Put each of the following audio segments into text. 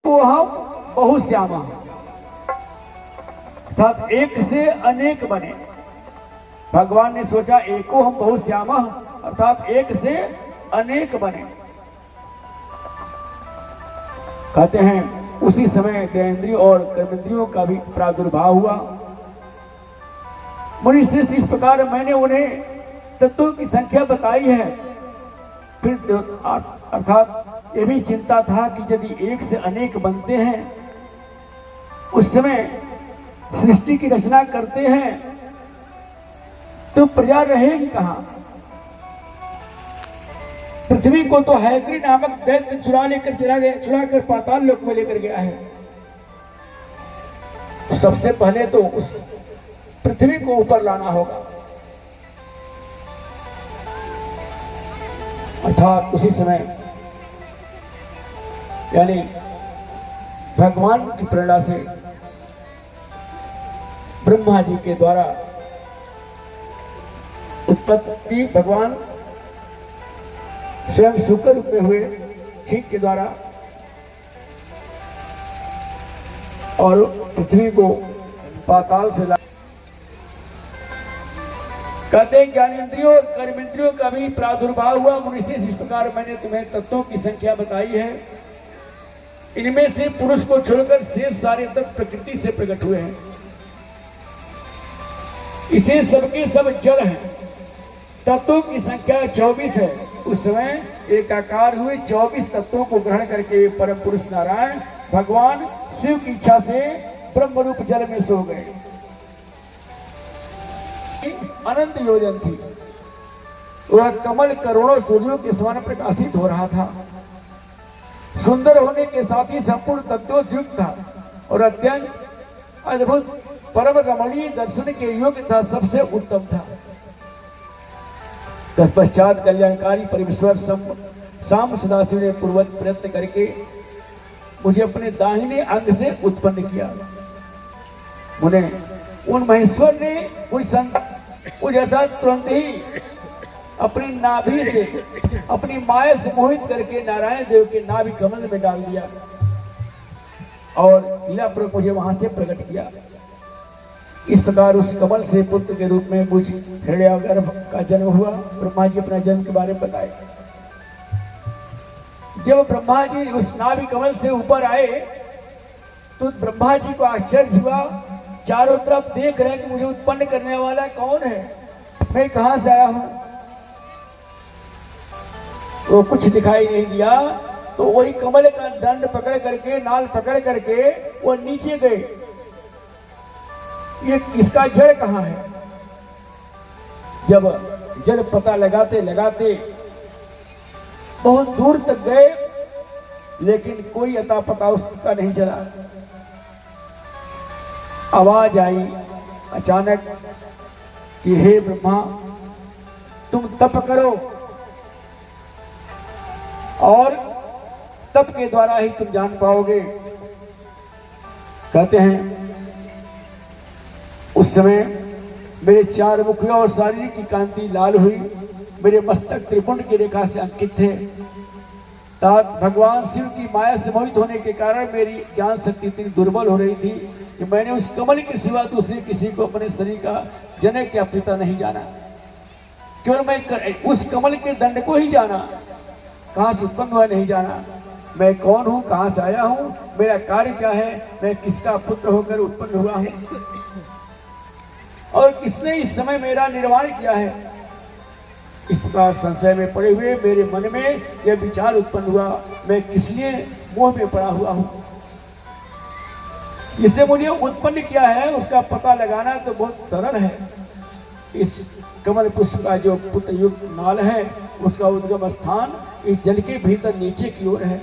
वो हम बहुश्यामा, अर्थात एक से अनेक बने। भगवान ने सोचा एको हम बहुश्यामा, अर्थात एक से अनेक बने। कहते हैं उसी समय ज्ञानेंद्रियों और कर्मेंद्रियों का भी प्रादुर्भाव हुआ। मुनि श्रेष्ठ, इस प्रकार मैंने उन्हें तत्वों की संख्या बताई है। फिर अर्थात ये भी चिंता था कि यदि एक से अनेक बनते हैं, उस समय सृष्टि की रचना करते हैं, तो प्रजा रहेगी कहां? पृथ्वी को तो हैग्री नामक दैत्य चुरा कर पाताल लोक में लेकर गया है। तो सबसे पहले तो उस पृथ्वी को ऊपर लाना होगा। अर्थात उसी समय यानी भगवान की प्रेरणा से ब्रह्मा जी के द्वारा उत्पत्ति भगवान स्वयं शुक्र रूप में हुए, ठीक के द्वारा, और पृथ्वी को पाताल से ला। कहते हैं ज्ञानेंद्रियों और कर्मेंद्रियों का भी प्रादुर्भाव हुआ। मुनिश्रेष्ठ, इस प्रकार मैंने तुम्हें तत्वों की संख्या बताई है। इनमें से पुरुष को छोड़कर शेष सारे तत्व प्रकृति से प्रकट हुए हैं। इसे सबके सब जड़ हैं। तत्वों की संख्या 24 है। उस समय एकाकार हुए 24 तत्वों को ग्रहण करके परम पुरुष नारायण भगवान शिव की इच्छा से ब्रह्म रूप जल में सो गए। अनंत योजन थी। वह कमल करोड़ों सूर्यों के समान प्रकाशित हो रहा था। सुंदर होने के साथ ही संपूर्ण तत्वों से युक्त था और अत्यंत अद्भुत परम रमणीय दर्शन के योग्य था, सबसे उत्तम था। तत्पश्चात कल्याणकारी परमेश्वर शाम सदाशिव ने पूर्वज प्रयत्न करके मुझे अपने दाहिने अंग से उत्पन्न किया। उन महेश्वर ने मुझे तुरंत ही अपनी नाभि से, अपनी माया से मोहित करके नारायण देव के नाभि कमल में डाल दिया और लीलापूर्वक मुझे वहां से प्रकट किया। इस प्रकार उस कमल से पुत्र के रूप में मुझ हिरण्यगर्भ का जन्म हुआ। ब्रह्मा जी अपना जन्म के बारे में बताए। जब ब्रह्मा जी उस नाभि कमल से ऊपर आए तो ब्रह्मा जी को आश्चर्य हुआ। चारों तरफ देख रहे हैं कि मुझे उत्पन्न करने वाला कौन है, मैं कहां से आया हूं। वो कुछ दिखाई नहीं दिया। तो वही कमल का दंड पकड़ करके, नाल पकड़ करके वो नीचे गए। ये इसका जड़ कहां है? जब जड़ पता लगाते लगाते बहुत दूर तक गए, लेकिन कोई अता पता उसका नहीं चला। आवाज आई अचानक कि हे ब्रह्मा, तुम तप करो और तप के द्वारा ही तुम जान पाओगे। कहते हैं उस समय मेरे चार मुखिया और शारीरिक की कांति लाल हुई। मेरे मस्तक त्रिपुंड की रेखा से अंकित थे। भगवान शिव की माया से मोहित होने के कारण मेरी ज्ञान शक्ति इतनी दुर्बल हो रही थी कि मैंने उस कमल के सिवा दूसरे किसी को अपने शरीर का जनक या पिता नहीं जाना। केवल मैं उस कमल के दंड को ही जाना, कहां से उत्पन्न हुआ नहीं जाना। मैं कौन हूं, कहां से आया हूं, मेरा कार्य क्या है, मैं किसका पुत्र होकर उत्पन्न हुआ हूं और किसने इस समय मेरा निर्वाण किया है। इस प्रकार संशय में पड़े हुए मेरे मन में यह विचार उत्पन्न हुआ, मैं किस लिए मोह में पड़ा हुआ हूं। जिससे मुझे उत्पन्न किया है उसका पता लगाना तो बहुत सरल है। इस कमल पुष्प का जो पुत्र युक्त नाल है उसका उद्गम स्थान इस जल के भीतर नीचे की ओर है।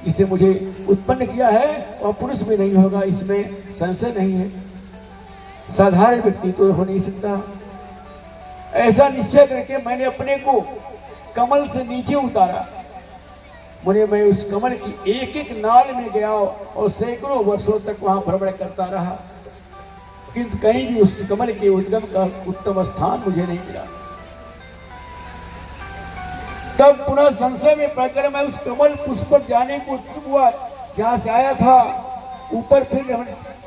इसे मुझे उत्पन्न किया है और पुरुष भी नहीं होगा, इसमें संशय नहीं है। साधारण व्यक्ति तो हो नहीं सकता। ऐसा निश्चय करके मैंने अपने को कमल से नीचे उतारा। मैं उस कमल की एक एक नाल में गया और सैकड़ों वर्षों तक वहां भ्रमण करता रहा, किंतु कहीं भी उस कमल के उद्गम का उत्तम स्थान मुझे नहीं मिला। तब पुनः संशय में पड़कर मैं उस कमल पुष्प पर जाने को उत्सुक हुआ, जहां से आया था ऊपर फिर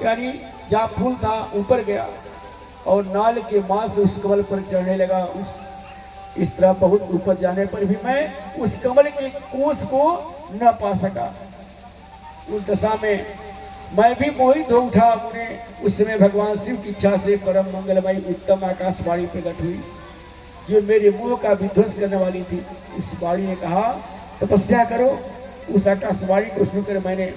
यानी जहाँ फूल था ऊपर गया और नाल के मां से उस कमल पर चढ़ने लगा। इस तरह बहुत ऊपर जाने पर भी मैं उस कमल के कोष को न पा सका। उस दशा में मैं भी मोहित हो उठा। उन्हें उस समय भगवान शिव की इच्छा से परम मंगलमयी उत्तम आकाशवाणी प्रकट हुई, जो मेरे मोह का विध्वंस करने वाली थी। उस वाणी ने कहा, तपस्या करो। उस आकाशवाणी को सुनकर मैंने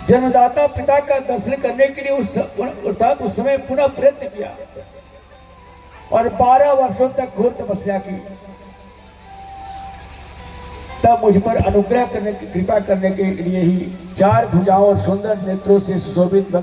जन्मदाता पिता का दर्शन करने के लिए उस समय पुनः प्रयत्न किया और 12 वर्षों तक घोर तपस्या की। तब मुझ पर अनुग्रह करने की कृपा करने के लिए ही 4 भुजाओं और सुंदर नेत्रों से सुशोभित